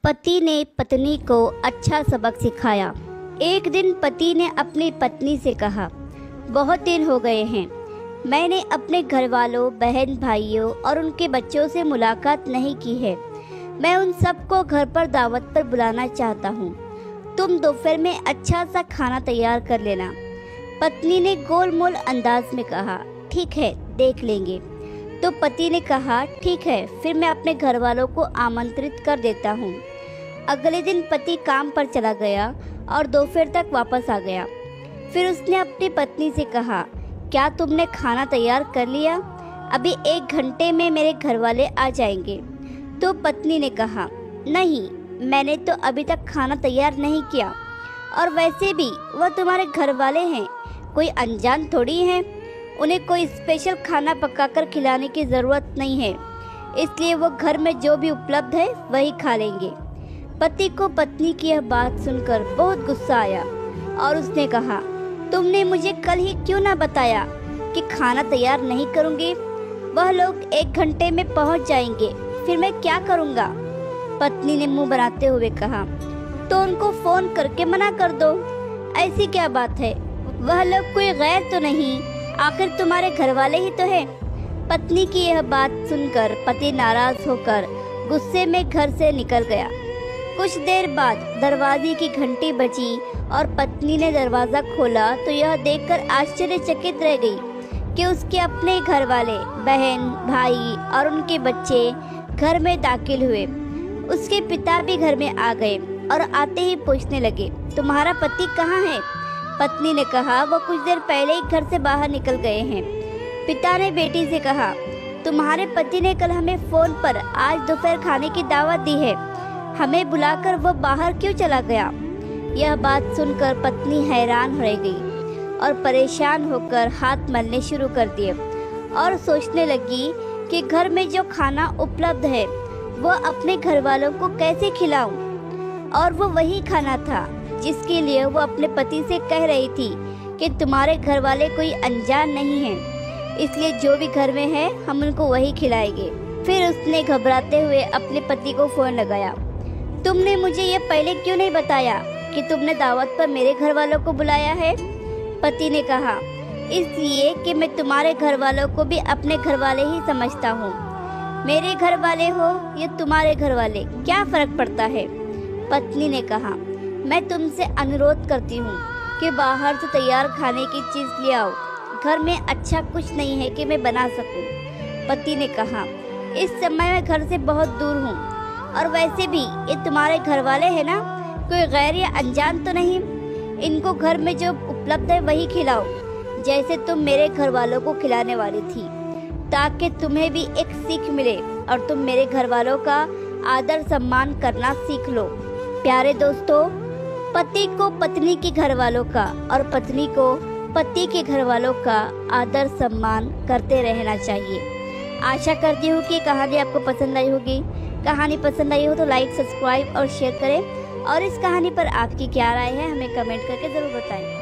पति ने पत्नी को अच्छा सबक सिखाया। एक दिन पति ने अपनी पत्नी से कहा, बहुत दिन हो गए हैं, मैंने अपने घर वालों, बहन भाइयों और उनके बच्चों से मुलाकात नहीं की है। मैं उन सबको घर पर दावत पर बुलाना चाहता हूँ। तुम दोपहर में अच्छा सा खाना तैयार कर लेना। पत्नी ने गोलमोल अंदाज में कहा, ठीक है, देख लेंगे। तो पति ने कहा, ठीक है, फिर मैं अपने घर वालों को आमंत्रित कर देता हूँ। अगले दिन पति काम पर चला गया और दोपहर तक वापस आ गया। फिर उसने अपनी पत्नी से कहा, क्या तुमने खाना तैयार कर लिया? अभी 1 घंटे में मेरे घर वाले आ जाएंगे। तो पत्नी ने कहा, नहीं, मैंने तो अभी तक खाना तैयार नहीं किया, और वैसे भी वह तुम्हारे घर वाले हैं, कोई अनजान थोड़ी हैं। उन्हें कोई स्पेशल खाना पकाकर खिलाने की ज़रूरत नहीं है, इसलिए वो घर में जो भी उपलब्ध है वही खा लेंगे। पति को पत्नी की यह बात सुनकर बहुत गुस्सा आया और उसने कहा, तुमने मुझे कल ही क्यों ना बताया कि खाना तैयार नहीं करूँगी? वह लोग 1 घंटे में पहुँच जाएंगे, फिर मैं क्या करूँगा? पत्नी ने मुंह बनाते हुए कहा, तो उनको फ़ोन करके मना कर दो। ऐसी क्या बात है, वह लोग कोई गैर तो नहीं, आखिर तुम्हारे घर वाले ही तो हैं। पत्नी की यह बात सुनकर पति नाराज होकर गुस्से में घर से निकल गया। कुछ देर बाद दरवाजे की घंटी बजी और पत्नी ने दरवाज़ा खोला तो यह देखकर आश्चर्यचकित रह गई कि उसके अपने घर वाले, बहन, भाई और उनके बच्चे घर में दाखिल हुए। उसके पिता भी घर में आ गए और आते ही पूछने लगे, तुम्हारा पति कहाँ है? पत्नी ने कहा, वो कुछ देर पहले ही घर से बाहर निकल गए हैं। पिता ने बेटी से कहा, तुम्हारे पति ने कल हमें फ़ोन पर आज दोपहर खाने की दावत दी है, हमें बुलाकर वो बाहर क्यों चला गया? यह बात सुनकर पत्नी हैरान रह गई और परेशान होकर हाथ मलने शुरू कर दिए और सोचने लगी कि घर में जो खाना उपलब्ध है वो अपने घर वालों को कैसे खिलाऊं? और वो वही खाना था जिसके लिए वो अपने पति से कह रही थी कि तुम्हारे घर वाले कोई अनजान नहीं हैं, इसलिए जो भी घर में है हम उनको वही खिलाएंगे। फिर उसने घबराते हुए अपने पति को फ़ोन लगाया, तुमने मुझे ये पहले क्यों नहीं बताया कि तुमने दावत पर मेरे घर वालों को बुलाया है? पति ने कहा, इसलिए कि मैं तुम्हारे घर वालों को भी अपने घर वाले ही समझता हूँ। मेरे घर वाले हो या तुम्हारे घर वाले, क्या फ़र्क पड़ता है? पत्नी ने कहा, मैं तुमसे अनुरोध करती हूँ कि बाहर से तैयार खाने की चीज़ ले आओ, घर में अच्छा कुछ नहीं है कि मैं बना सकूँ। पति ने कहा, इस समय मैं घर से बहुत दूर हूँ, और वैसे भी ये तुम्हारे घर वाले हैं ना, कोई गैर या अनजान तो नहीं। इनको घर में जो उपलब्ध है वही खिलाओ, जैसे तुम मेरे घर वालों को खिलाने वाली थी, ताकि तुम्हें भी एक सीख मिले और तुम मेरे घर वालों का आदर सम्मान करना सीख लो। प्यारे दोस्तों, पति को पत्नी के घर वालों का और पत्नी को पति के घर वालों का आदर सम्मान करते रहना चाहिए। आशा करती हूँ कि कहानी आपको पसंद आई होगी। कहानी पसंद आई हो तो लाइक, सब्सक्राइब और शेयर करें, और इस कहानी पर आपकी क्या राय है हमें कमेंट करके ज़रूर बताएं।